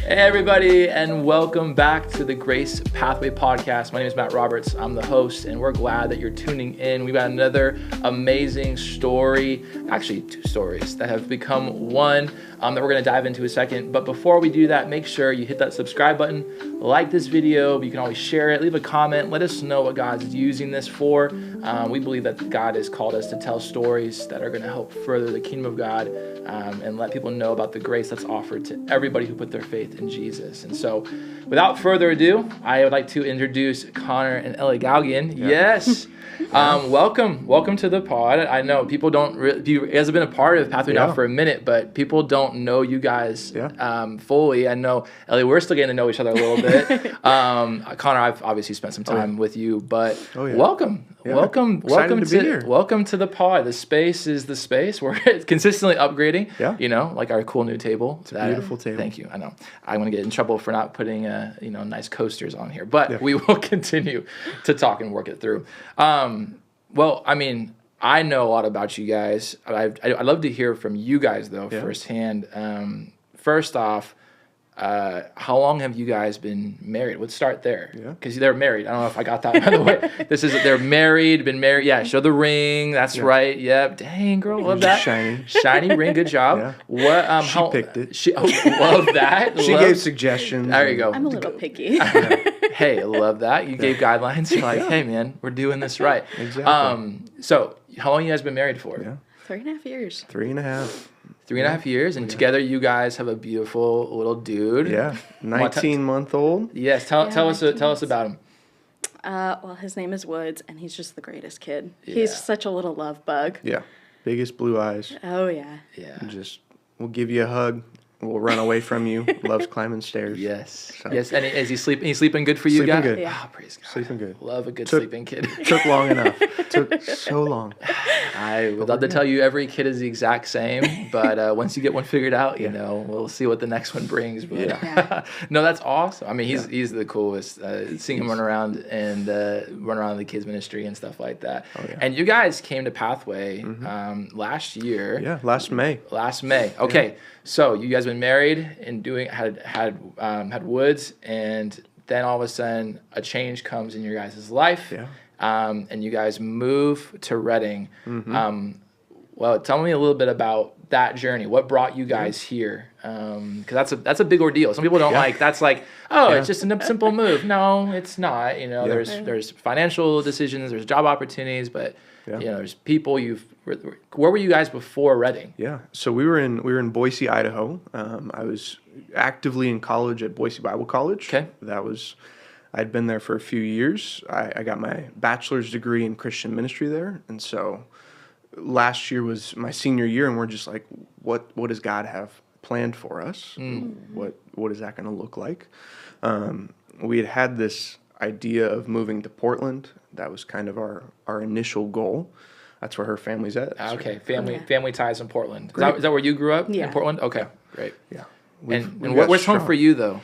Hey everybody, and welcome back to the Grace Pathway Podcast. My name is Matt Roberts. I'm the host, and we're glad that you're tuning in. We've got another amazing story, actually two stories that have become one that we're going to dive into in a second. But before we do that, make sure you hit that subscribe button, like this video. You can always share it, leave a comment, let us know what God's using this for. We believe that God has called us to tell stories that are going to help further the kingdom of God and let people know about the grace that's offered to everybody who put their faith in Jesus. And so, without further ado, I would like to introduce Connor and Ellie Galgan. Yeah. Yes. Welcome to the pod. I know people don't you guys have been a part of Pathway now for a minute, but people don't know you guys fully. I know, Ellie, we're still getting to know each other a little bit. Connor, I've obviously spent some time with you, but welcome. Yeah. Welcome to be here. Welcome to the pod. The space is the space. We're consistently upgrading. Yeah. You know, like our cool new table. It's a beautiful table. Thank you. I know. I'm going to get in trouble for not putting nice coasters on here, but we will continue to talk and work it through. Well, I mean, I know a lot about you guys. I'd love to hear from you guys though firsthand. First off, how long have you guys been married? Let's start there. Yeah. Because they're married. I don't know if I got that, by the way. They're been married. Yeah, show the ring. That's right. Yep. Dang, girl, love that. Shiny ring. Good job. Yeah. What? She picked it. Love that. She gave suggestions. There you go. I'm a little picky. Hey, love that. You gave guidelines. You're like, hey, man, we're doing this right. Exactly. So how long you guys been married for? Yeah. 3.5 years. 3.5. 3.5 years, and together you guys have a beautiful little dude. Yeah, 19-month-old. Yes, tell us about him. Well, his name is Woods, and he's just the greatest kid. Yeah. He's such a little love bug. Yeah, biggest blue eyes. Oh yeah. Yeah. We'll give you a hug. We'll run away from you. Loves climbing stairs. Yes. So. Yes. And is he sleeping? He's sleeping good for you guys? Sleeping good. Yeah. Oh, praise God. Sleeping good. Love a good sleeping kid. Took long enough. Took so long. I would love to tell you every kid is the exact same, but once you get one figured out, we'll see what the next one brings. But no, that's awesome. I mean, he's the coolest. Seeing him run around and run around in the kids ministry and stuff like that. Oh, yeah. And you guys came to Pathway last year. Yeah, last May. Okay. Yeah. So you guys been married and had Woods, and then all of a sudden a change comes in your guys' life. Yeah. And you guys move to Redding. Mm-hmm. Well, tell me a little bit about that journey. What brought you guys here? Because that's a big ordeal. Some people don't like. That's like, it's just a simple move. No, it's not. There's financial decisions, there's job opportunities, but there's people Where were you guys before Redding? Yeah, so we were in Boise, Idaho. I was actively in college at Boise Bible College. Okay, I'd been there for a few years. I got my bachelor's degree in Christian ministry there, and so last year was my senior year, and we're just like, what does God have planned for us? What is that going to look like? We had this idea of moving to Portland. That was kind of our initial goal. That's where her family's at. Okay, family ties in Portland. Is that where you grew up? In Portland? Okay, great. Yeah. And where's home for you though?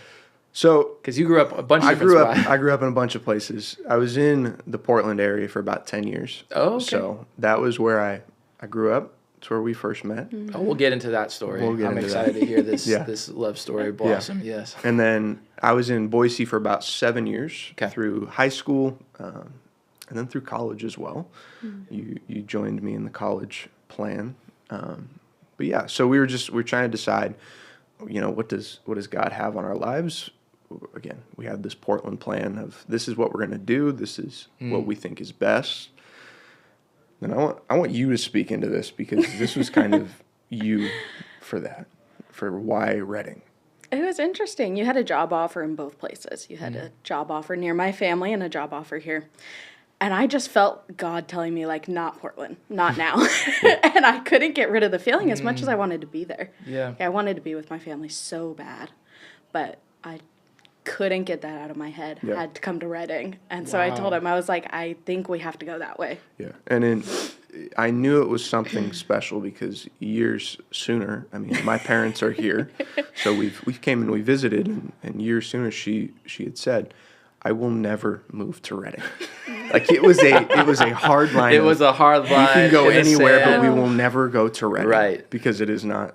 So, because you grew up a bunch of different spots. I grew up in a bunch of places. I was in the Portland area for about 10 years. Oh, okay. So that was where I grew up. It's where we first met. Mm-hmm. Oh, we'll get into that story. I'm excited to hear this this love story blossom. Yeah. Yes. And then I was in Boise for about 7 years through high school, and then through college as well. Mm-hmm. You joined me in the college plan. But yeah, so we're trying to decide, what does God have on our lives? Again, we had this Portland plan of this is what we're going to do. This is what we think is best. And I want you to speak into this because this was kind of you for why Redding. It was interesting. You had a job offer in both places. You had a job offer near my family and a job offer here. And I just felt God telling me, like, not Portland, not now. And I couldn't get rid of the feeling as much as I wanted to be there. Yeah. I wanted to be with my family so bad. But I couldn't get that out of my head. I had to come to Redding. And so I told him, I was like, I think we have to go that way. Yeah. And I knew it was something special because years sooner, I mean, my parents are here. So we came and we visited. And years sooner, she had said, I will never move to Redding. Like it was a hard line. It was a hard line. You can go anywhere, but we will never go to Redding. Right. Because it is not.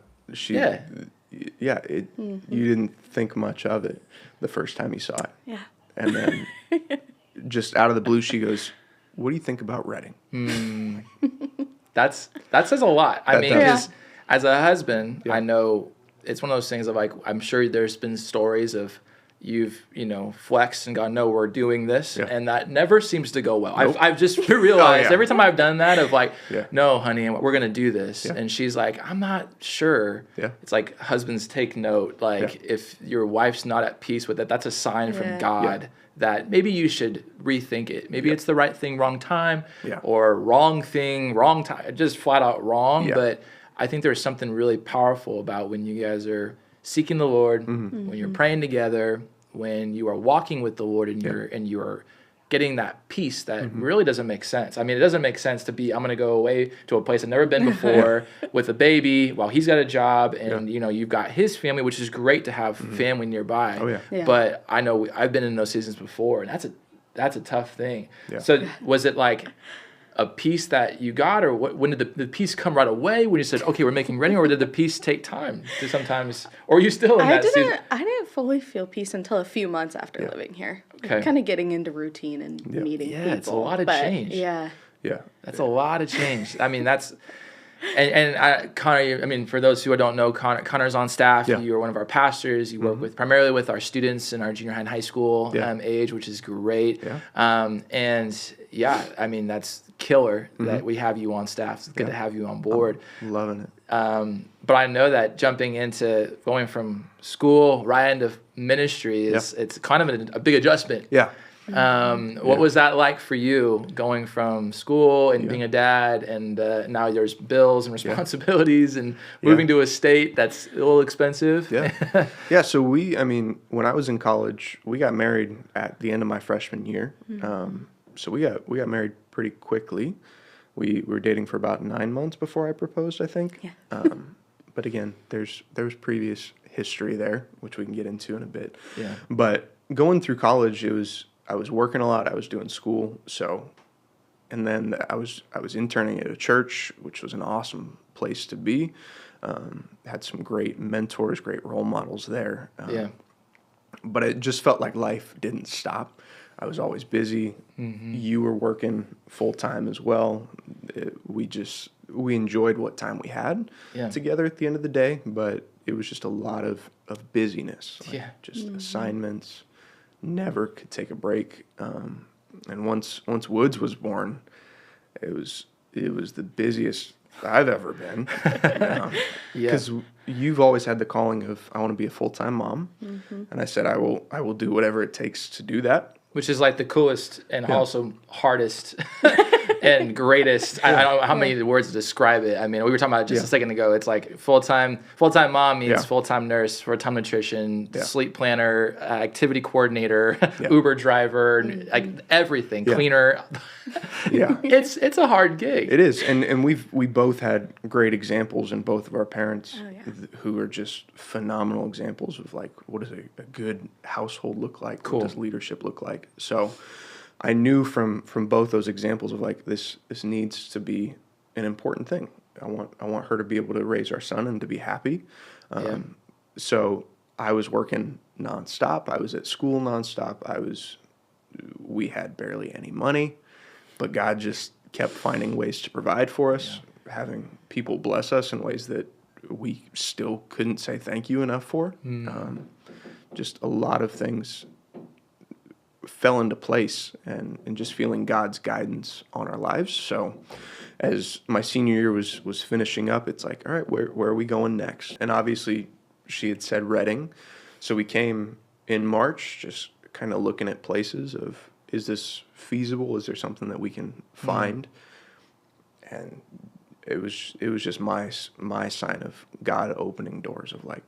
you didn't think much of it the first time you saw it. Yeah. And then just out of the blue, she goes, "What do you think about Reading?" That says a lot. I That mean, does. because as a husband, Yeah. I know it's one of those things of like, I'm sure there's been stories of you've, flexed and gone, no, we're doing this. Yeah. And that never seems to go well. Nope. I've just realized yeah. every time I've done that of like, Yeah. no, honey, we're going to do this. Yeah. And she's like, I'm not sure. Yeah. It's like husbands take note. Like if your wife's not at peace with it, that's a sign from Yeah. God that maybe you should rethink it. Maybe it's the right thing, wrong time, Yeah. or wrong thing, wrong time, just flat out wrong. Yeah. But I think there's something really powerful about when you guys are seeking the Lord, when you're praying together, when you are walking with the Lord, and you're getting that peace that really doesn't make sense. I mean, it doesn't make sense to be, I'm going to go away to a place I've never been before with a baby while he's got a job, and you've got his family, which is great to have family nearby. Oh, yeah. Yeah. But I know I've been in those seasons before, and that's a tough thing. Yeah. So was it like a peace that you got, or when did the peace come right away when you said, okay, we're making ready, or did the peace take time to sometimes, or are you still in that season? I didn't fully feel peace until a few months after living here. Okay. Kind of getting into routine and meeting people. Yeah, it's a lot of change. Yeah. Yeah. That's a lot of change. I mean, that's, and Connor, I mean, for those who don't know, Connor's on staff. Yeah. You're one of our pastors. You work primarily with our students in our junior high and high school age, which is great. Yeah. And yeah, I mean, that's killer that we have you on staff. It's good to have you on board. I'm loving it. But I know that jumping into going from school right into ministry it's kind of a big adjustment. Yeah. What was that like for you, going from school and being a dad, and now there's bills and responsibilities and moving to a state that's a little expensive? Yeah. Yeah. So when I was in college, we got married at the end of my freshman year. So we got married pretty quickly. We were dating for about 9 months before I proposed, I think. Yeah. But again, there was previous history there, which we can get into in a bit. Yeah. But going through college, I was working a lot. I was doing school. So, and then I was interning at a church, which was an awesome place to be. Had some great mentors, great role models there. But it just felt like life didn't stop. I was always busy. You were working full time as well. We enjoyed what time we had together at the end of the day, but it was just a lot of busyness. Just assignments. Never could take a break. And once Woods was born, it was the busiest I've ever been. Because you've always had the calling of, I want to be a full-time mom. And I said, I will do whatever it takes to do that. Which is like the coolest and also hardest and greatest. I don't know how many words to describe it. I mean, we were talking about it just a second ago. It's like full-time mom means full-time nurse, full-time nutrition, sleep planner, activity coordinator, Uber driver, like everything, cleaner. It's a hard gig. It is, and we both had great examples in both of our parents who are just phenomenal examples of like, what does a good household look like? Cool. What does leadership look like? So I knew from both those examples of like, this needs to be an important thing. I want her to be able to raise our son and to be happy. So I was working nonstop. I was at school nonstop. We had barely any money, but God just kept finding ways to provide for us, having people bless us in ways that we still couldn't say thank you enough for. Just a lot of things fell into place, and just feeling God's guidance on our lives. So as my senior year was finishing up, it's like, all right, where are we going next? And obviously she had said Reading. So we came in March, just kind of looking at places of, is this feasible? Is there something that we can find? And it was just my sign of God opening doors of like,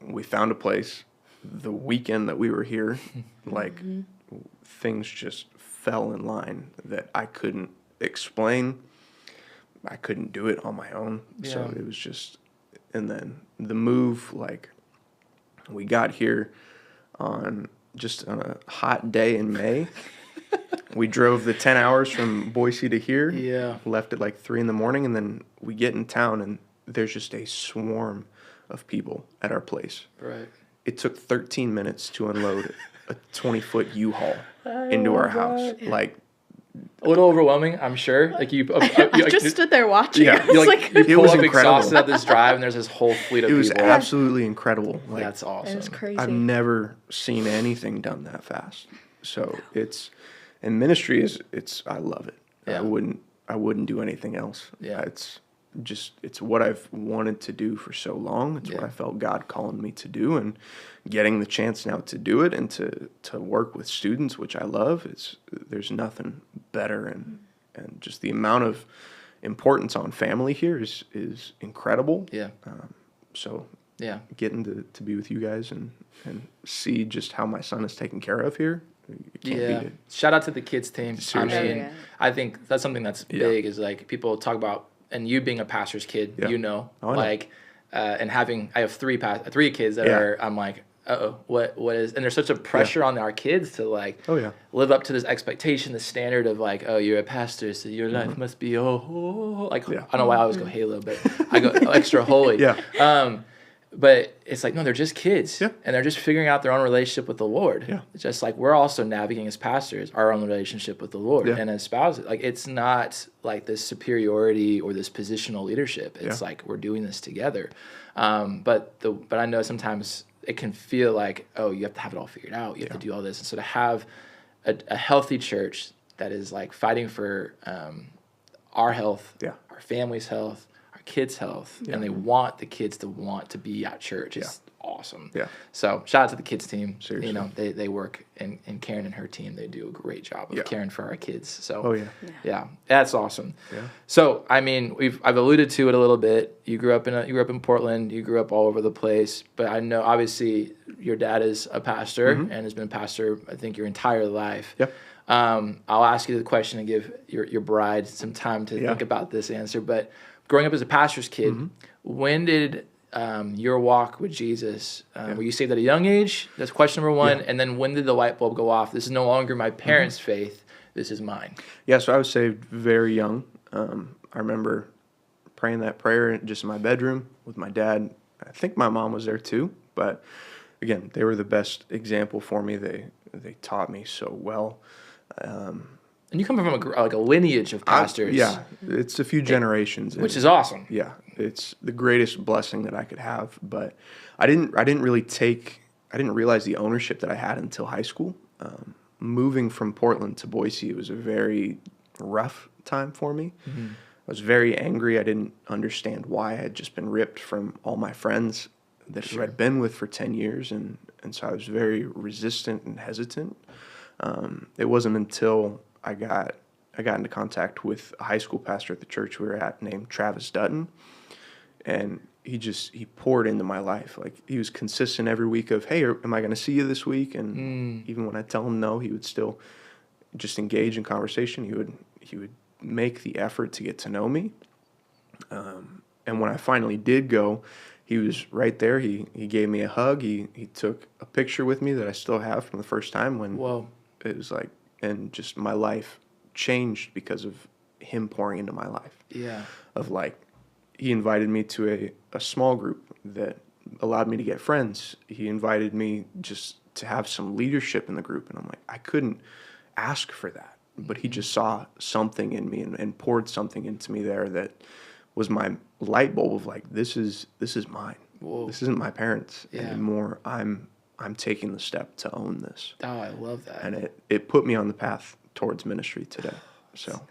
we found a place. The weekend that we were here, like things just fell in line that I couldn't explain. I couldn't do it on my own. So it was just, and then the move, like we got here on a hot day in May. We drove the 10 hours from Boise to here, left at like 3 a.m, and then we get in town and there's just a swarm of people at our place. Right. It took 13 minutes to unload a 20-foot U-Haul into our house. Yeah. Like, a little overwhelming, I'm sure. Like you, I just stood there watching. Yeah. I was you It pull was up incredible. exhausted up this drive, and there's this whole fleet of it was people. absolutely incredible. Like, That's awesome. it was crazy. I've never seen anything done that fast. So and ministry I love it. Yeah. I wouldn't do anything else. Yeah. It's what I've wanted to do for so long. It's what Yeah. I felt God calling me to do, and getting the chance now to do it and to work with students, which I love. There's nothing better, and just the amount of importance on family here is incredible. Yeah. So Yeah. getting to be with you guys and see just how my son is taken care of here, you can't beat it. Shout out to the kids team. Seriously. I mean, Yeah. I think that's something that's Yeah. big is like people talk about, and you being a pastor's kid, Yeah. you know, Oh, I know. like, and I have three kids that Yeah. I'm like, what is, and there's such a pressure on our kids to like, Oh, yeah. live up to this expectation, the standard of like, oh, you're a pastor, so your life must be, like, Yeah. I don't know why I always go Halo, but I go extra holy. Yeah. But it's like, no, they're just kids. Yeah. And they're just figuring out their own relationship with the Lord. Yeah. It's just like we're also navigating as pastors our own relationship with the Lord. Yeah. And as spouses. Like it's not like this superiority or this positional leadership. It's Yeah. like we're doing this together. But I know sometimes it can feel like, oh, you have to have it all figured out. You have to do all this. And so to have a healthy church that is like fighting for our health, Yeah. our family's health, our kids' health, Yeah. and they want the kids to want to be at church. It's awesome. Yeah. So shout out to the kids team. Seriously. You know, they work, and Karen and her team, they do a great job of Yeah. caring for our kids. So Oh, yeah. yeah, that's awesome. Yeah. So I mean, I've alluded to it a little bit. You grew up in Portland. You grew up all over the place. But I know obviously your dad is a pastor and has been a pastor, I think, your entire life. Yep. I'll ask you the question and give your bride some time to think about this answer. But growing up as a pastor's kid, when did your walk with Jesus, were you saved at a young age? That's question number one. Yeah. And then when did the light bulb go off? This is no longer my parents' faith. This is mine. Yeah, so I was saved very young. I remember praying that prayer just in my bedroom with my dad. I think my mom was there too, but again, they were the best example for me. They taught me so well. And you come from a lineage of pastors. Yeah, it's a few generations, Which is awesome. Yeah, it's the greatest blessing that I could have. But I didn't realize the ownership that I had until high school. Moving from Portland to Boise, it was a very rough time for me. I was very angry. I didn't understand why I had just been ripped from all my friends who I'd been with for 10 years. And so I was very resistant and hesitant. It wasn't until I got into contact with a high school pastor at the church we were at named Travis Dutton. And he poured into my life. Like he was consistent every week of, hey, am I going to see you this week? And even when I tell him no, he would still just engage in conversation. He would make the effort to get to know me. And when I finally did go, he was right there. He gave me a hug. He took a picture with me that I still have from the first time when it was like, and just my life changed because of him pouring into my life. Yeah. Of like, he invited me to a small group that allowed me to get friends. He invited me just to have some leadership in the group. And I'm like, I couldn't ask for that. But he just saw something in me and poured something into me there that was my light bulb of like, this is mine. Whoa. This isn't my parents anymore. I'm taking the step to own this. Oh, I love that. And it put me on the path towards ministry today. So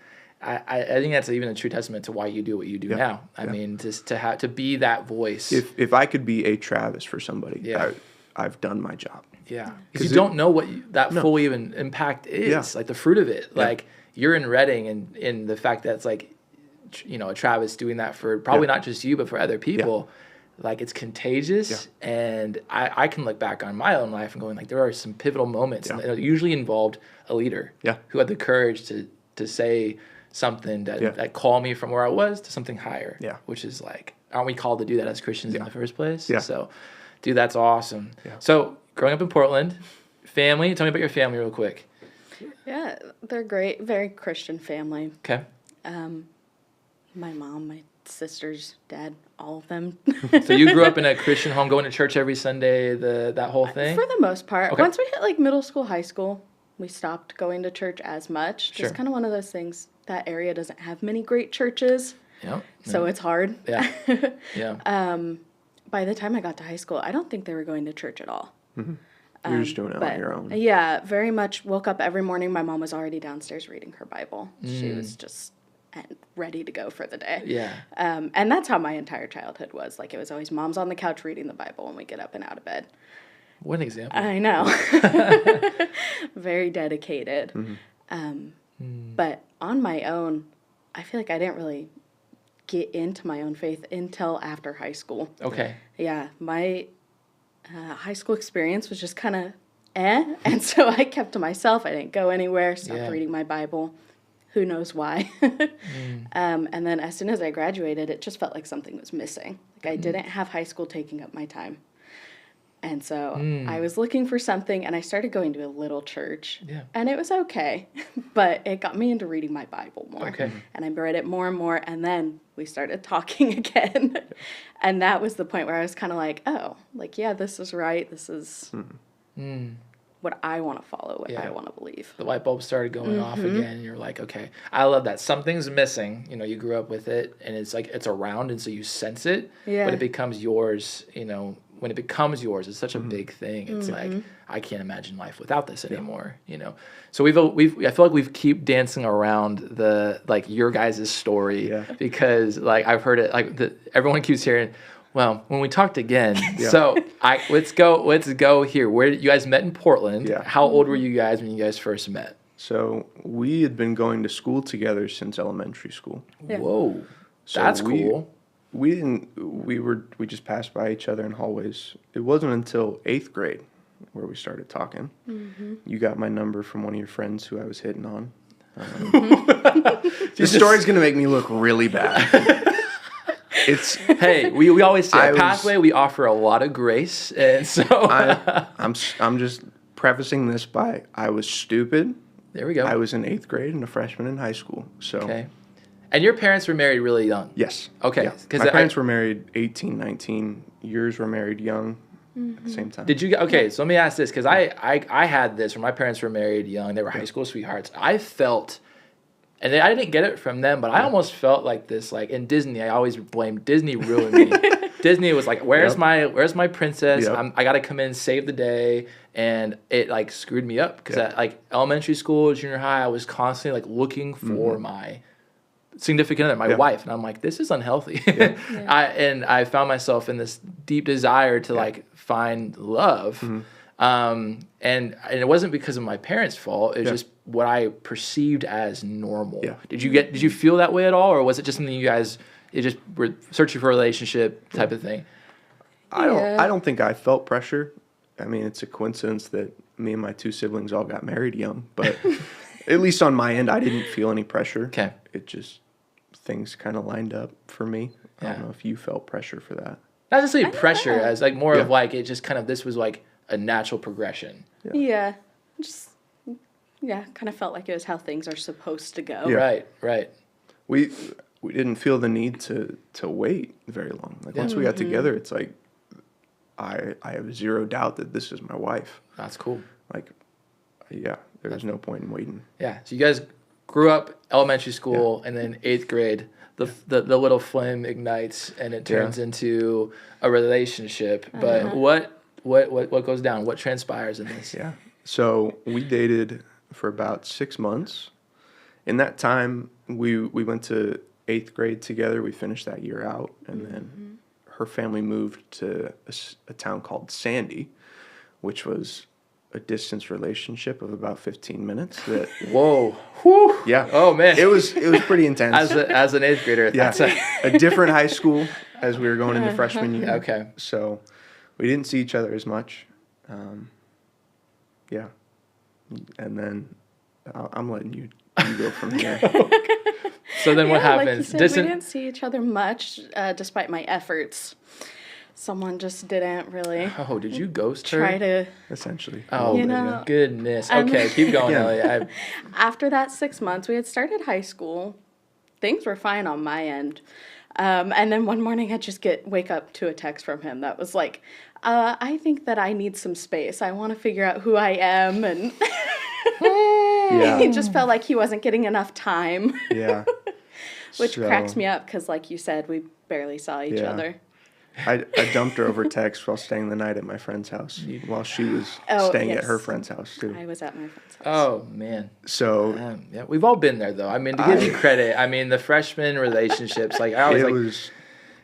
I think that's even a true testament to why you do what you do now. I mean, just to be that voice. If I could be a Travis for somebody, I've done my job. Yeah, because you don't know what that full even impact is, like the fruit of it. Like you're in Reading, and in the fact that it's like, you know, a Travis doing that for probably not just you, but for other people. Like it's contagious, and I can look back on my own life and going like there are some pivotal moments, and it usually involved a leader who had the courage to say something that called me from where I was to something higher. Yeah, which is like, aren't we called to do that as Christians in the first place? Yeah. So, dude, that's awesome. Yeah. So growing up in Portland, family. Tell me about your family real quick. Yeah, they're great. Very Christian family. Okay. My mom, my sisters, dad, all of them. So you grew up in a Christian home, going to church every Sunday, that whole thing? For the most part. Okay. Once we hit like middle school, high school, we stopped going to church as much. Sure. Just kind of one of those things. That area doesn't have many great churches. Yeah. So it's hard. Yeah. Yeah. By the time I got to high school, I don't think they were going to church at all. Mm-hmm. You're just doing it on your own. Yeah, very much woke up every morning. My mom was already downstairs reading her Bible. She was just ready to go for the day. Yeah. And that's how my entire childhood was. Like, it was always mom's on the couch reading the Bible when we get up and out of bed. What an example. I know. Very dedicated. But on my own, I feel like I didn't really get into my own faith until after high school. Okay. Yeah, my high school experience was just kind of and so I kept to myself. I didn't go anywhere, stopped reading my Bible. Who knows why? And then as soon as I graduated, it just felt like something was missing. Like I didn't have high school taking up my time. And so I was looking for something, and I started going to a little church. Yeah. And it was okay, but it got me into reading my Bible more. Okay. And I read it more and more, and then we started talking again. And that was the point where I was kind of like, oh, like, yeah, this is right. This is what I want to follow, what I want to believe. The light bulb started going off again, and you're like, okay, I love that. Something's missing. You know, you grew up with it, and it's like it's around, and so you sense it, but it becomes yours, you know. When it becomes yours, it's such a big thing. It's like, I can't imagine life without this anymore, you know? So I feel like we've keep dancing around your guys' story because like I've heard it, like everyone keeps hearing, well, when we talked again, so let's go here. Where you guys met in Portland. Yeah. How old were you guys when you guys first met? So we had been going to school together since elementary school. Yeah. Whoa, So that's cool. We just passed by each other in hallways. It wasn't until 8th grade where we started talking. You got my number from one of your friends who I was hitting on. This story's going to make me look really bad. Hey, we always say at Pathway, we offer a lot of grace. And so I'm just prefacing this by I was stupid. There we go. I was in 8th grade and a freshman in high school. So okay. And your parents were married really young? Yes. Okay. Yeah. My parents were married 18, 19. Yours were married young at the same time. Did you? Okay, so let me ask this, because I had this where my parents were married young. They were high school sweethearts. I felt, and I didn't get it from them, but I almost felt like this, like in Disney, I always blamed Disney ruined me. Disney was like, where's my princess? I got to come in, save the day. And it like screwed me up because at like elementary school, junior high, I was constantly like looking for my significant other, my wife, and I'm like, this is unhealthy. I found myself in this deep desire to like find love, and it wasn't because of my parents' fault. It was just what I perceived as normal. Did you feel that way at all, or was it just something you guys just were searching for a relationship type of thing? I don't think I felt pressure. I mean, it's a coincidence that me and my two siblings all got married young, but at least on my end, I didn't feel any pressure. Okay. It just, things kind of lined up for me. I don't know if you felt pressure for that. Not necessarily pressure, as like more of like, it just kind of, this was like a natural progression. Yeah. Just, kind of felt like it was how things are supposed to go. Yeah. Right. We didn't feel the need to wait very long. Like once we got together, it's like, I have zero doubt that this is my wife. That's cool. Like, there's no point in waiting. Yeah. So you guys grew up elementary school, and then 8th grade, the little flame ignites, and it turns into a relationship. But what goes down? What transpires in this? Yeah. So we dated for about 6 months. In that time, we went to 8th grade together. We finished that year out, and then her family moved to a town called Sandy, which was a distance relationship of about 15 minutes. Whoa. Whew. Yeah. Oh, man. It was pretty intense. As an 8th grader. That's a different high school as we were going into freshman year. Okay. So we didn't see each other as much. And then I'm letting you go from here. So then what happens? Like you said, we didn't see each other much, despite my efforts. Someone just didn't really. Oh, did you ghost her? Try to. Essentially. Oh, goodness. Okay, keep going, Ellie. After that 6 months, we had started high school. Things were fine on my end. And then one morning I just wake up to a text from him that was like, I think that I need some space. I want to figure out who I am. And it just felt like he wasn't getting enough time. Yeah. Which cracks me up because, like you said, we barely saw each other. I dumped her over text while staying the night at my friend's house while she was staying at her friend's house, too. I was at my friend's house. Oh, man. So... yeah, we've all been there, though. I mean, to give you credit, I mean, the freshman relationships, like, I always,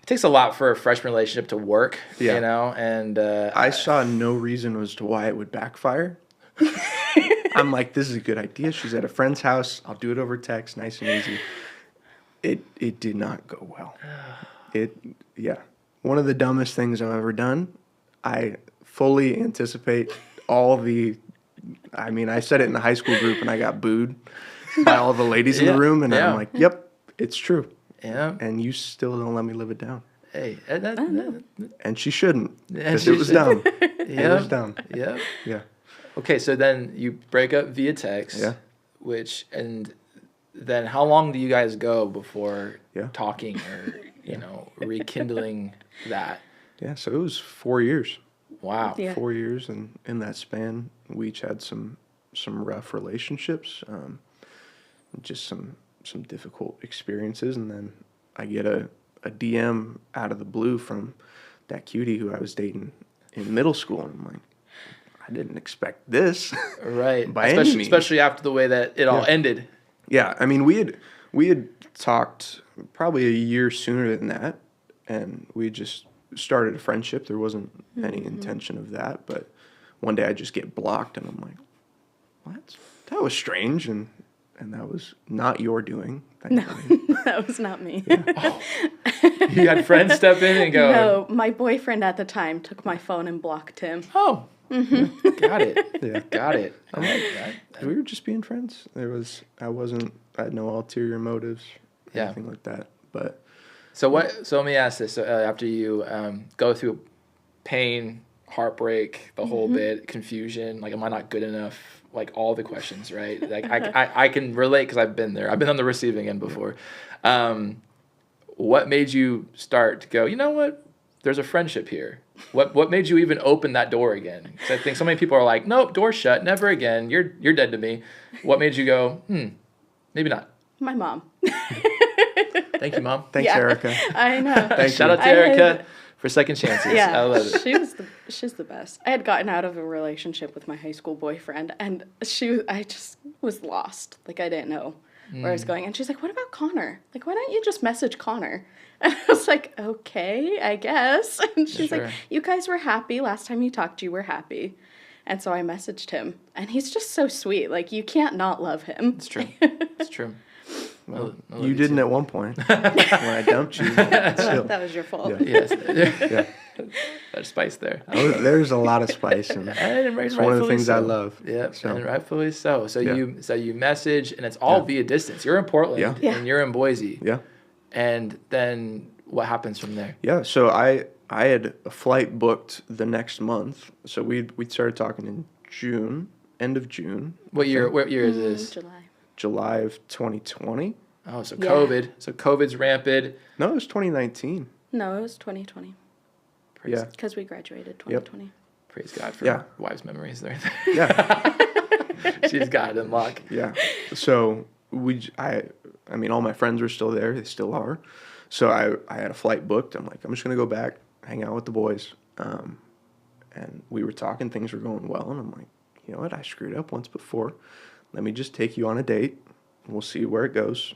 it takes a lot for a freshman relationship to work, you know, and... I saw no reason as to why it would backfire. I'm like, this is a good idea. She's at a friend's house. I'll do it over text, nice and easy. It did not go well. One of the dumbest things I've ever done. I fully anticipate all the... I mean, I said it in the high school group, and I got booed by all the ladies in the room, and I'm like, yep, it's true. Yeah. And you still don't let me live it down. Hey. And she shouldn't, because it was dumb. It was dumb. Yeah. Yeah. Okay, so then you break up via text. Yeah. And then how long do you guys go before talking or, rekindling that? Yeah, so it was 4 years. Wow. Yeah. 4 years, and in that span, we each had some rough relationships, just some difficult experiences, and then I get a DM out of the blue from that cutie who I was dating in middle school, and I'm like, I didn't expect this. Right. By any means. Especially after the way that it all ended. Yeah, I mean, we had talked probably a year sooner than that, and we just started a friendship. There wasn't any intention of that, but one day I just get blocked, and I'm like, what? That was strange, and that was not your doing. Thankfully. No, that was not me. Yeah. Oh. You had friends step in and go... No, my boyfriend at the time took my phone and blocked him. Oh. Mm-hmm. Got it. Yeah. Got it. I like that. We were just being friends. I had no ulterior motives, anything like that. But so let me ask this. So after you go through pain, heartbreak, the whole bit, confusion, like, am I not good enough? Like, all the questions, right? Like, I can relate because I've been there. I've been on the receiving end before. What made you start to go, you know what? There's a friendship here. What made you even open that door again? Because I think so many people are like, nope, door shut, never again. You're dead to me. What made you go, maybe not? My mom. Thank you, Mom. Thanks, Erica. I know. Shout out to Erica for second chances. Yeah, I love it. She's the best. I had gotten out of a relationship with my high school boyfriend, and I just was lost. Like, I didn't know where I was going. And she's like, what about Connor? Like, why don't you just message Connor? And I was like, okay, I guess. And she's like, you guys were happy. Last time you talked, you were happy. And so I messaged him. And he's just so sweet. Like, you can't not love him. It's true. It's true. Well, you didn't at one point when I dumped you. That was your fault. Yeah. Yes. There's spice there. There's a lot of spice, and it's one of the things I love. Yeah, and rightfully so. So you message, and it's all via distance. You're in Portland, and you're in Boise. Yeah. And then what happens from there? Yeah. So I had a flight booked the next month. So we started talking in June, end of June. What year is this? July of 2020. Oh, so COVID. So COVID's rampant. No, it was 2019. No, it was 2020. Because we graduated 2020. Yep. Praise God for wives' memories there. Yeah. She's got it in lock. Yeah. So I mean, all my friends were still there. They still are. So I had a flight booked. I'm like, I'm just going to go back, hang out with the boys. And we were talking. Things were going well. And I'm like, you know what? I screwed up once before. Let me just take you on a date. We'll see where it goes.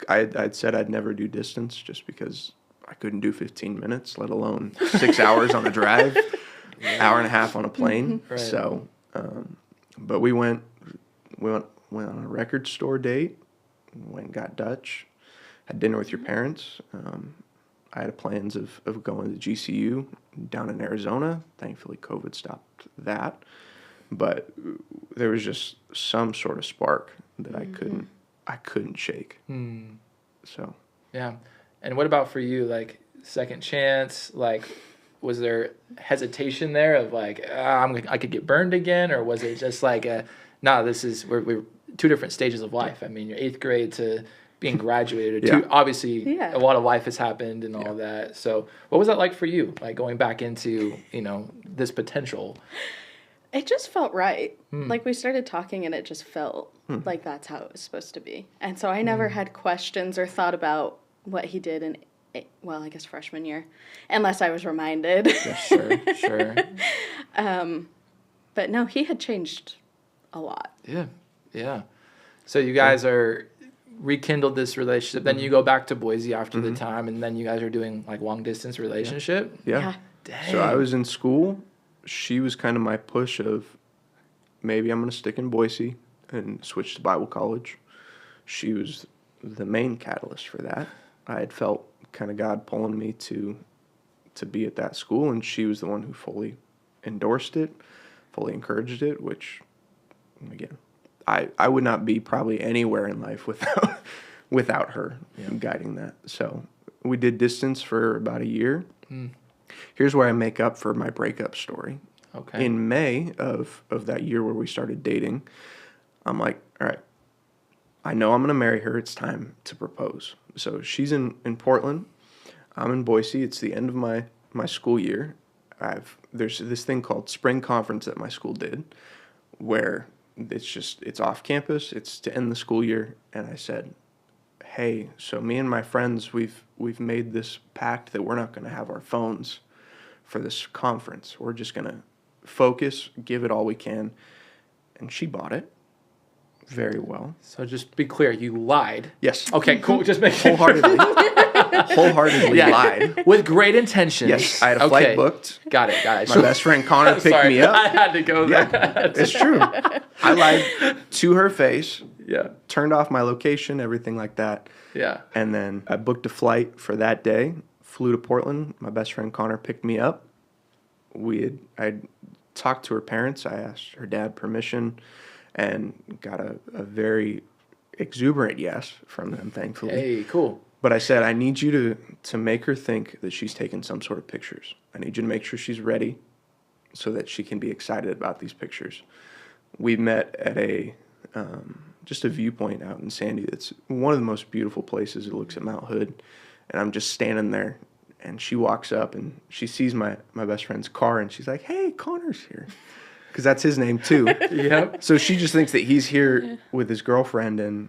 I'd said I'd never do distance just because I couldn't do 15 minutes, let alone 6 hours on a drive, hour and a half on a plane. Right. So, but we went on a record store date, went and got Dutch, had dinner with your parents. I had plans of going to GCU down in Arizona. Thankfully, COVID stopped that. But there was just some sort of spark that I couldn't shake. So yeah. And what about for you? Like, second chance? Like, was there hesitation there of like, I could get burned again, or was it just like, we're two different stages of life? I mean, you're 8th grade to being graduated. Yeah. Obviously, Yeah. a lot of life has happened and all that. So what was that like for you? Like going back into, this potential? It just felt right. Like we started talking and it just felt like that's how it was supposed to be. And so I never had questions or thought about what he did in, I guess freshman year, unless I was reminded. Yeah, sure. But no, he had changed a lot. Yeah. So you guys are rekindled this relationship. Then you go back to Boise after the time, and then you guys are doing like long distance relationship. Yeah. Dang. So I was in school. She was kind of my push of maybe I'm going to stick in Boise and switch to Bible college. She was the main catalyst for that. I had felt kind of God pulling me to be at that school, and she was the one who fully endorsed it, fully encouraged it, which, again, I would not be probably anywhere in life without her guiding that. So we did distance for about a year. Here's where I make up for my breakup story. Okay. In May of that year where we started dating, I'm like, all right, I know I'm going to marry her. It's time to propose. So she's in Portland. I'm in Boise. It's the end of my school year. There's this thing called spring conference that my school did where it's off campus. It's to end the school year. And I said, hey, so me and my friends, we've made this pact that we're not going to have our phones for this conference. We're just going to focus, give it all we can. And she bought it very well. So just be clear, you lied. Yes. Okay, cool. Just make sure. Wholeheartedly lied. With great intentions. Yes, I had a flight booked. Got it. My best friend Connor picked me up. I had to go there. Yeah, it's true. I lied to her face. Yeah. Turned off my location, everything like that. Yeah. And then I booked a flight for that day, flew to Portland. My best friend Connor picked me up. I talked to her parents. I asked her dad permission and got a very exuberant yes from them, thankfully. Hey, cool. But I said, I need you to make her think that she's taken some sort of pictures. I need you to make sure she's ready so that she can be excited about these pictures. We met at just a viewpoint out in Sandy. That's one of the most beautiful places. It looks at Mount Hood. And I'm just standing there, and she walks up, and she sees my best friend's car, and she's like, hey, Connor's here. Because that's his name, too. Yep. So she just thinks that he's here with his girlfriend, and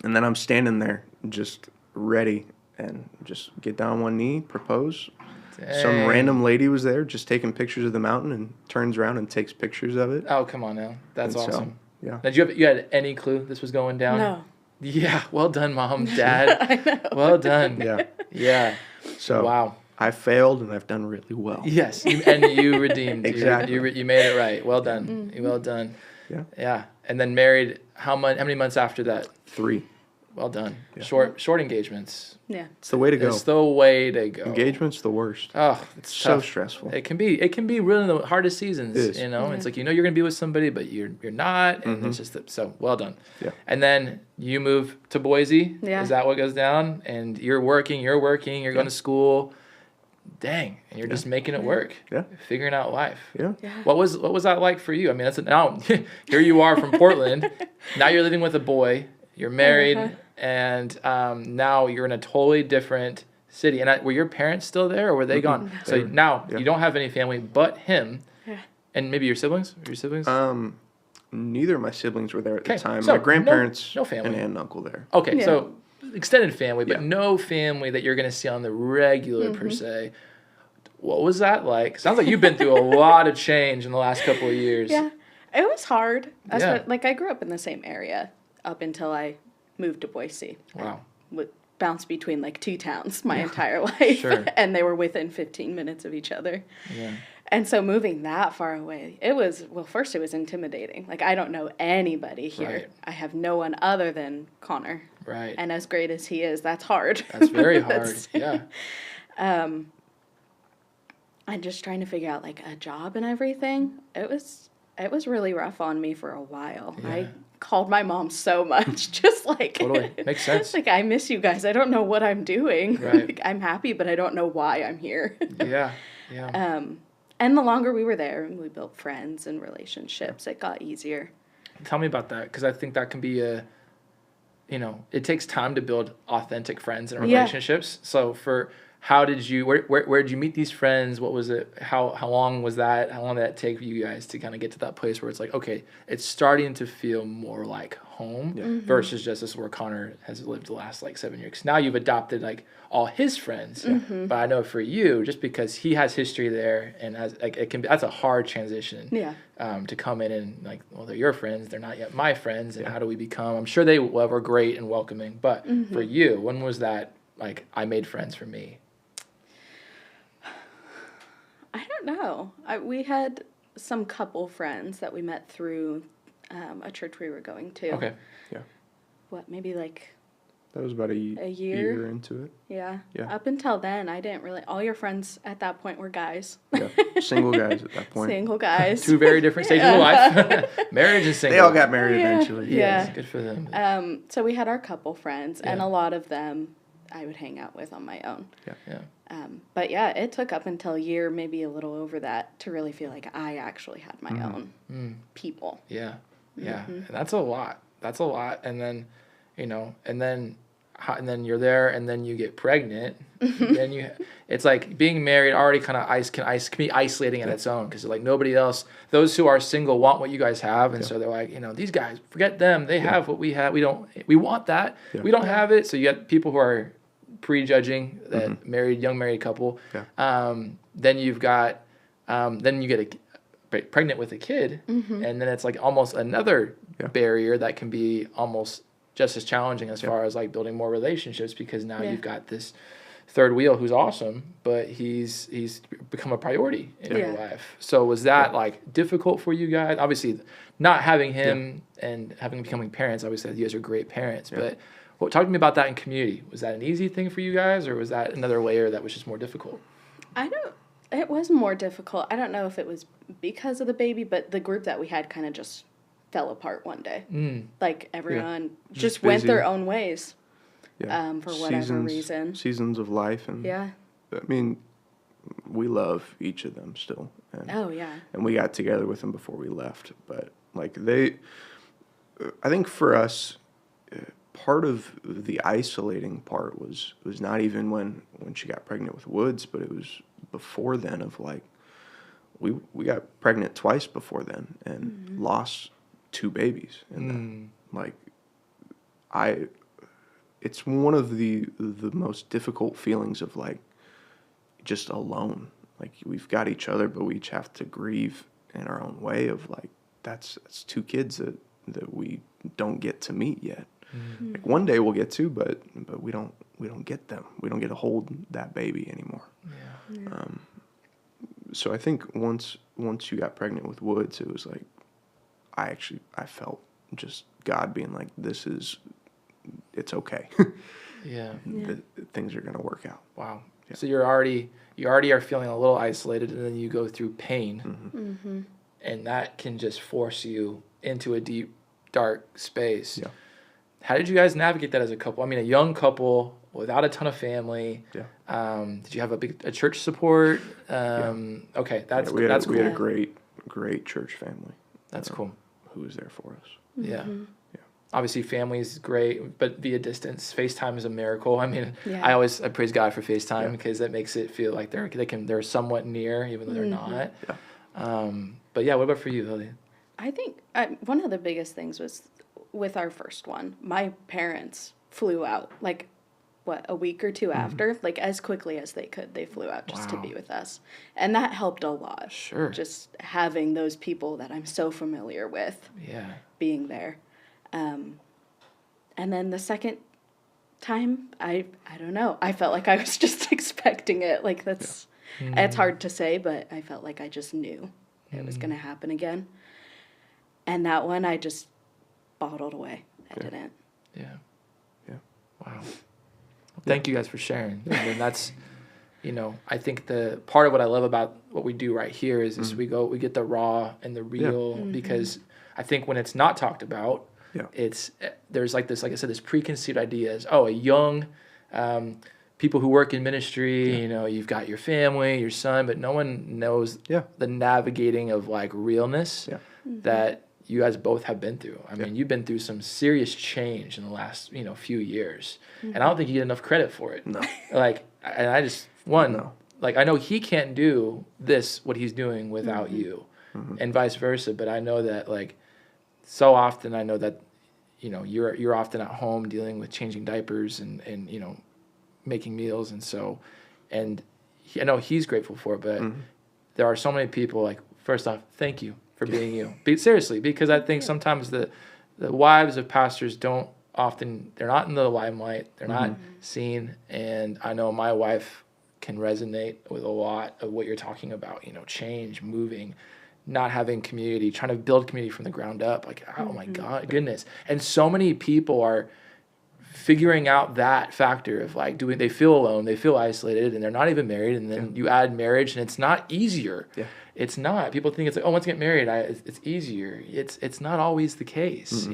then I'm standing there just ready and just get down on one knee, propose. Dang. Some random lady was there just taking pictures of the mountain and turns around and takes pictures of it. Oh, come on now. That's And so, awesome. yeah. Did you had any clue this was going down? No. Yeah. Well done, Mom, Dad. I know. Well done. Yeah. Yeah. So Wow. I failed and I've done really well. Yes, and you redeemed. Exactly. You made it right. Well done. Well done. Yeah. Yeah. And then married. How many months after that? 3. Well done. Yeah. Short engagements. Yeah. It's the way to go. It's the way to go. Engagement's the worst. Oh, It's it's so tough. stressful. It can be really the hardest seasons. It is. It's like you're gonna be with somebody, but you're not, and it's just so well done. Yeah. And then you move to Boise. Yeah. Is that what goes down? And you're working. You're going to school. Dang, and you're just making it work. Yeah. Figuring out life. Yeah. What was that like for you? I mean, now here you are from Portland. Now you're living with a boy. You're married, and now you're in a totally different city. And were your parents still there, or were they gone? So now you don't have any family but him, and maybe your siblings. Neither of my siblings were there at the Okay, time. so My grandparents no family. and aunt and uncle there. Okay, Yeah. so extended family, but Yeah. no family that you're going to see on the regular per se. What was that like? Sounds like you've been through a lot of change in the last couple of years. Yeah. It was hard. Yeah. Like I grew up in the same area up until I moved to Boise. Wow. Would bounce between like 2 towns my entire life. Sure. And they were within 15 minutes of each other. Yeah. And so moving that far away, first it was intimidating. Like I don't know anybody here. Right. I have no one other than Connor. Right. And as great as he is, that's hard. That's very hard. Yeah. And just trying to figure out like a job and everything. It was really rough on me for a while. Yeah. I called my mom so much, just like Totally. Makes sense. like I miss you guys. I don't know what I'm doing. Right. Like, I'm happy, but I don't know why I'm here. Yeah. Yeah. And the longer we were there and we built friends and relationships, it got easier. Tell me about that, because I think that can be it takes time to build authentic friends and relationships. So how did you, where did you meet these friends? What was it? How long was that? How long did that take for you guys to kind of get to that place where it's like, okay, it's starting to feel more like home versus just this where Connor has lived the last like 7 years. 'Cause now you've adopted like all his friends, but I know for you, just because he has history there and that's a hard transition to come in and like, well, they're your friends, they're not yet my friends, and how do we become? I'm sure they were great and welcoming, but for you, when was that like I made friends for me? I don't know. We had some couple friends that we met through a church we were going to. Okay. Yeah. What, maybe like... That was about a year into it. Yeah. Yeah. Up until then, I didn't really... All your friends at that point were guys. Yeah. Single guys at that point. Single guys. Two very different stages of life. Marriage and single. They all got married eventually. Yeah. Good for them. So we had our couple friends, and a lot of them I would hang out with on my own. Yeah. But yeah, it took up until a year, maybe a little over that, to really feel like I actually had my own people. Yeah. And that's a lot. And then, and then you're there, and then you get pregnant. Then it's like being married already kind of can be isolating in its own, because like nobody else, those who are single want what you guys have, and so they're like, these guys, forget them, they have what we have, we want that, we don't have it. So you got people who are prejudging that young married couple. Then you've got then you get pregnant with a kid, and then it's like almost another barrier that can be almost just as challenging as far as like building more relationships, because now you've got this third wheel who's awesome, but he's become a priority in your life. So was that like difficult for you guys? Obviously, not having him and becoming parents, obviously you guys are great parents, but talk to me about that in community. Was that an easy thing for you guys, or was that another layer that was just more difficult? It was more difficult. I don't know if it was because of the baby, but the group that we had kind of just fell apart one day. Like everyone just went their own ways for whatever reason. Seasons of life. And I mean, we love each of them still. And, and we got together with them before we left. But like I think for us, part of the isolating part was not even when she got pregnant with Woods, but it was before then of like, we got pregnant twice before then and lost 2 babies. And like, it's one of the most difficult feelings of like just alone. Like we've got each other, but we each have to grieve in our own way of like, that's 2 kids that we don't get to meet yet. Like one day we'll get to, but we don't get them. We don't get to hold that baby anymore. So I think once you got pregnant with Woods, it was like I felt just God being like, it's okay. Things are gonna work out. Wow. Yeah. So you already are feeling a little isolated, and then you go through pain, and that can just force you into a deep, dark space. Yeah. How did you guys navigate that as a couple? I mean, a young couple without a ton of family. Yeah. Did you have a church support? Okay, that's cool. We had a great church family. That's cool. Who was there for us? Yeah. Yeah. Obviously, family is great, but via distance, FaceTime is a miracle. I mean, I praise God for FaceTime because that makes it feel like they're somewhat near, even though they're not. Yeah. But yeah, what about for you, Lily? I think one of the biggest things was with our first one. My parents flew out like a week or 2 after, like as quickly as they could. They flew out just to be with us, and that helped a lot. Sure. Just having those people that I'm so familiar with, being there. And then the second time, I don't know. I felt like I was just expecting it. Like that's it's hard to say, but I felt like I just knew it was going to happen again. And that one, I just bottled away. I didn't. Yeah. Wow. Thank you guys for sharing. And that's, I think the part of what I love about what we do right here is we get the raw and the real, because I think when it's not talked about, there's like this, like I said, this preconceived ideas. Oh, a young, people who work in ministry, you've got your family, your son, but no one knows the navigating of like realness that you guys both have been through. I mean, you've been through some serious change in the last, few years. And I don't think you get enough credit for it. No. Like, and I just, like, I know he can't do what he's doing without you, and vice versa. But I know that, like, so often I know that, you're often at home dealing with changing diapers and making meals. And I know he's grateful for it, but there are so many people, like, first off, thank you for being you. Seriously, because I think sometimes the wives of pastors they're not in the limelight, they're not seen. And I know my wife can resonate with a lot of what you're talking about, change, moving, not having community, trying to build community from the ground up. Like, oh my God, goodness. And so many people are figuring out that factor of, like, they feel alone, they feel isolated, and they're not even married. And then you add marriage, and it's not easier. Yeah. It's not. People think it's like, once you get married, it's easier. It's not always the case,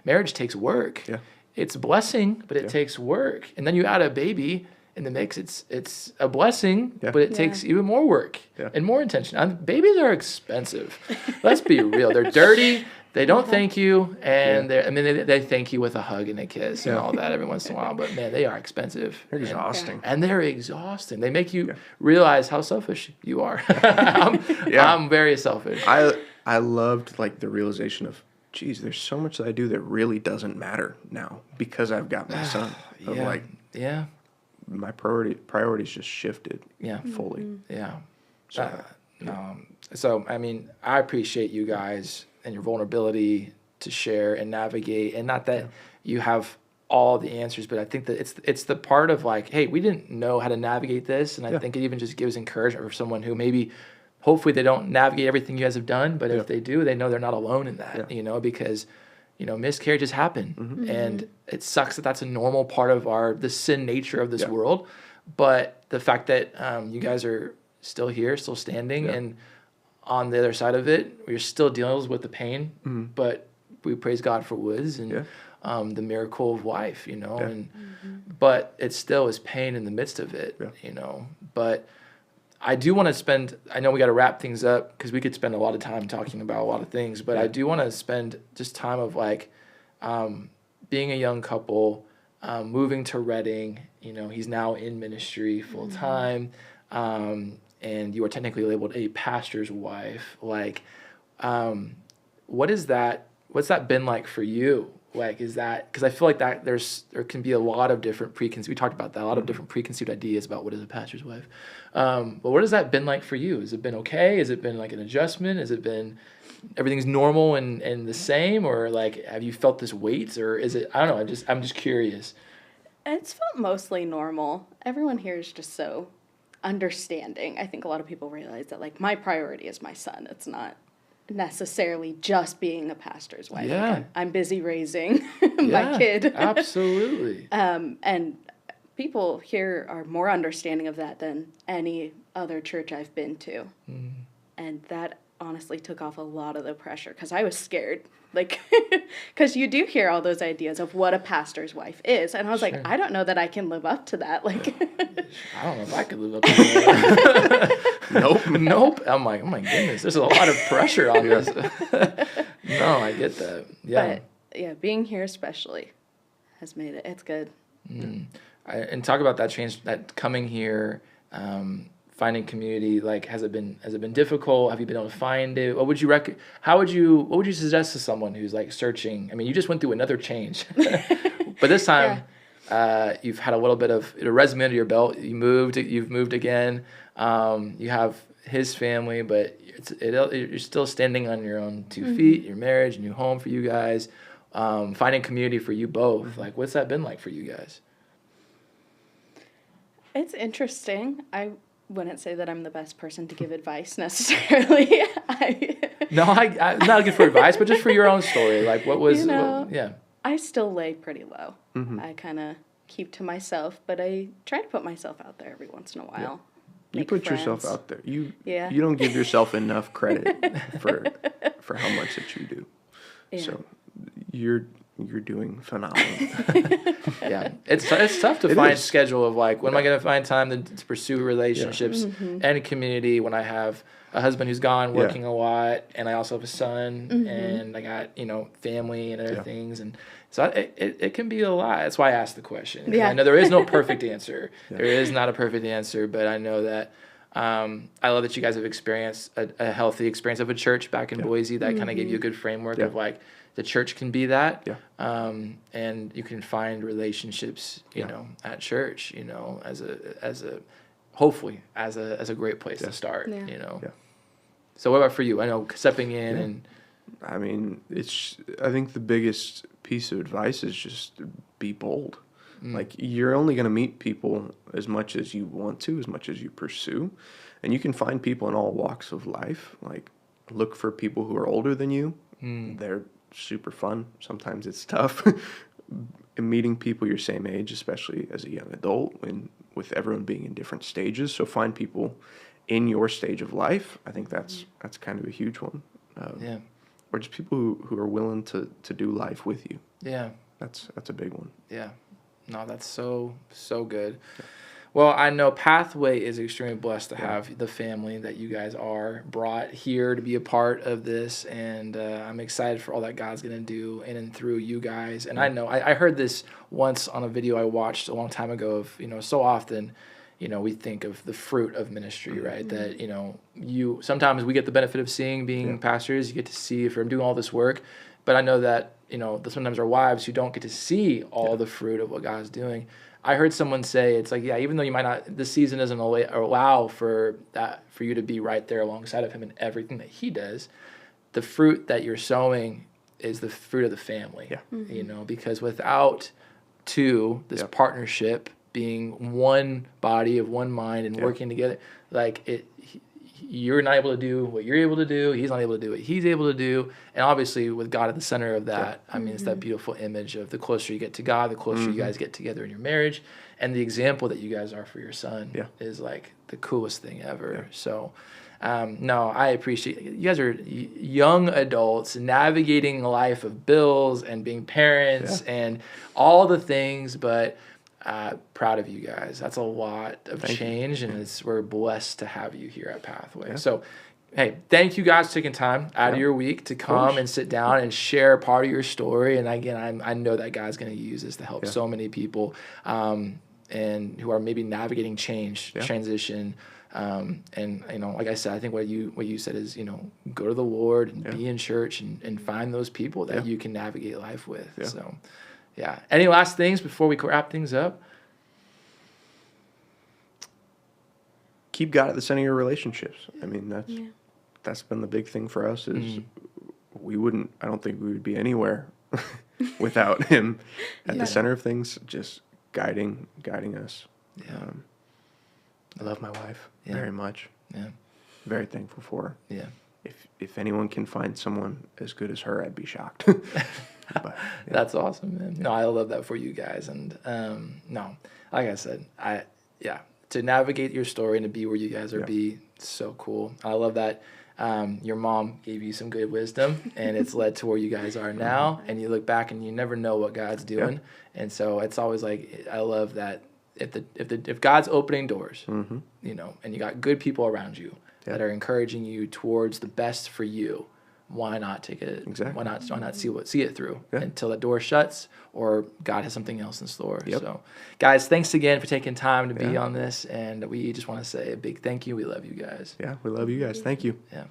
Marriage takes work. Yeah. It's a blessing, but it takes work. And then you add a baby in the mix. It's a blessing, but it takes even more work and more attention. Babies are expensive. Let's be real. They're dirty. They don't thank you, and they thank you with a hug and a kiss and all that every once in a while. But man, they are expensive. They're exhausting, and they're exhausting. They make you realize how selfish you are. I'm very selfish. I loved, like, the realization of, geez, there's so much that I do that really doesn't matter now because I've got my son. My priorities just shifted. Fully. Yeah. So I mean, I appreciate you guys and your vulnerability to share and navigate, and not that you have all the answers, but I think that it's the part of, like, hey, we didn't know how to navigate this, and I think it even just gives encouragement for someone who maybe, hopefully, they don't navigate everything you guys have done, but if they do, they know they're not alone in that, because miscarriages happen, and it sucks that that's a normal part of the sin nature of this world, but the fact that you guys are still here, still standing, and on the other side of it, we're still dealing with the pain, but we praise God for Woods and the miracle of life, but it still is pain in the midst of it, But I do want to I know we got to wrap things up because we could spend a lot of time talking about a lot of things, but I do want to spend just time of, like, being a young couple, moving to Reading, he's now in ministry full time. And you are technically labeled a pastor's wife. Like, what's that been like for you? Like, is that, because I feel like that there can be a lot of different we talked about that, a lot of different preconceived ideas about what is a pastor's wife. But what has that been like for you? Has it been okay? Has it been like an adjustment? Has it been everything's normal and the same? Or, like, have you felt this weight? Or is it, I don't know, I'm just curious. It's felt mostly normal. Everyone here is just so understanding. I think a lot of people realize that, like, my priority is my son. It's not necessarily just being a pastor's wife. Yeah. Like, I'm busy raising my kid. Absolutely. And people here are more understanding of that than any other church I've been to. And that honestly took off a lot of the pressure, because I was scared. Like, because you do hear all those ideas of what a pastor's wife is. And I was like, I don't know that I can live up to that. Like, I don't know if I could live up to that. Nope. I'm like, oh my goodness, there's a lot of pressure on this. No, I get that. Yeah. But being here especially has made it's good. And talk about that change, that coming here, finding community. Like, has it been difficult? Have you been able to find it? What would you suggest to someone who's, like, searching? I mean, you just went through another change, but this time you've had a little bit of a resume under your belt. You've moved again. You have his family, but you're still standing on your own 2 feet. Your marriage, new home for you guys, finding community for you both. Like, what's that been like for you guys? It's interesting. I wouldn't say that I'm the best person to give advice necessarily. No, I'm not looking for advice, but just for your own story. Like, what was, I still lay pretty low. I kind of keep to myself, but I try to put myself out there every once in a while. You put yourself out there. You don't give yourself enough credit for how much that you do. Yeah. So you're doing phenomenal. Yeah, it's tough to find schedule of like, when am I going to find time to pursue relationships and community when I have a husband who's gone working a lot, and I also have a son, and I got, family and other things. And so it can be a lot. That's why I asked the question. Yeah. I know there is no perfect answer. There is not a perfect answer, but I know that I love that you guys have experienced a healthy experience of a church back in Boise that kind of gave you a good framework of like, the church can be that, and you can find relationships, at church, as a hopefully as a great place to start, So what about for you? I know stepping in and. I mean, I think the biggest piece of advice is just be bold. Like, you're only going to meet people as much as you want to, as much as you pursue, and you can find people in all walks of life. Like, look for people who are older than you. They're super fun. Sometimes it's tough. And meeting people your same age, especially as a young adult, with everyone being in different stages. So find people in your stage of life. I think that's kind of a huge one. Or just people who are willing to do life with you. Yeah. That's a big one. Yeah. No, that's so good. Yeah. Well, I know Pathway is extremely blessed to have the family that you guys are brought here to be a part of this, and I'm excited for all that God's going to do in and through you guys. And I know I heard this once on a video I watched a long time ago of, so often, we think of the fruit of ministry, right? That, sometimes we get the benefit of being pastors, you get to see if I'm doing all this work, but I know that, sometimes our wives who don't get to see all the fruit of what God's doing. I heard someone say, it's like, even though you might not, this season doesn't allow for you to be right there alongside of him in everything that he does, the fruit that you're sowing is the fruit of the family, because without this partnership, being one body of one mind and working together, like you're not able to do what you're able to do. He's not able to do what he's able to do. And obviously with God at the center of that, I mean, it's that beautiful image of the closer you get to God, the closer you guys get together in your marriage. And the example that you guys are for your son is like the coolest thing ever. Yeah. So, no, I appreciate it. You guys are young adults navigating a life of bills and being parents and all the things, but proud of you guys. That's a lot of change, and we're blessed to have you here at Pathway. Yeah. So, hey, thank you guys for taking time out of your week to come and sit down and share part of your story. And again, I know that God's going to use this to help so many people, and who are maybe navigating change, transition. And like I said, I think what you said is, go to the Lord and be in church and find those people that you can navigate life with. Yeah. So. Yeah. Any last things before we wrap things up? Keep God at the center of your relationships. I mean, that's been the big thing for us is I don't think we would be anywhere without him at the center of things, just guiding us. Yeah. I love my wife very much. Yeah. Very thankful for her. Yeah. If anyone can find someone as good as her, I'd be shocked. But, that's awesome, man. No, I love that for you guys. And no, like I said, to navigate your story and to be where you guys are be so cool. I love that your mom gave you some good wisdom, and it's led to where you guys are now. And you look back and you never know what God's doing. And so it's always like, I love that if God's opening doors, and you got good people around you that are encouraging you towards the best for you, why not take it? Exactly. Why not see it through until the door shuts or God has something else in store? Yep. So, guys, thanks again for taking time to be on this, and we just want to say a big thank you. We love you guys. Yeah, we love you guys. Thank you. Yeah.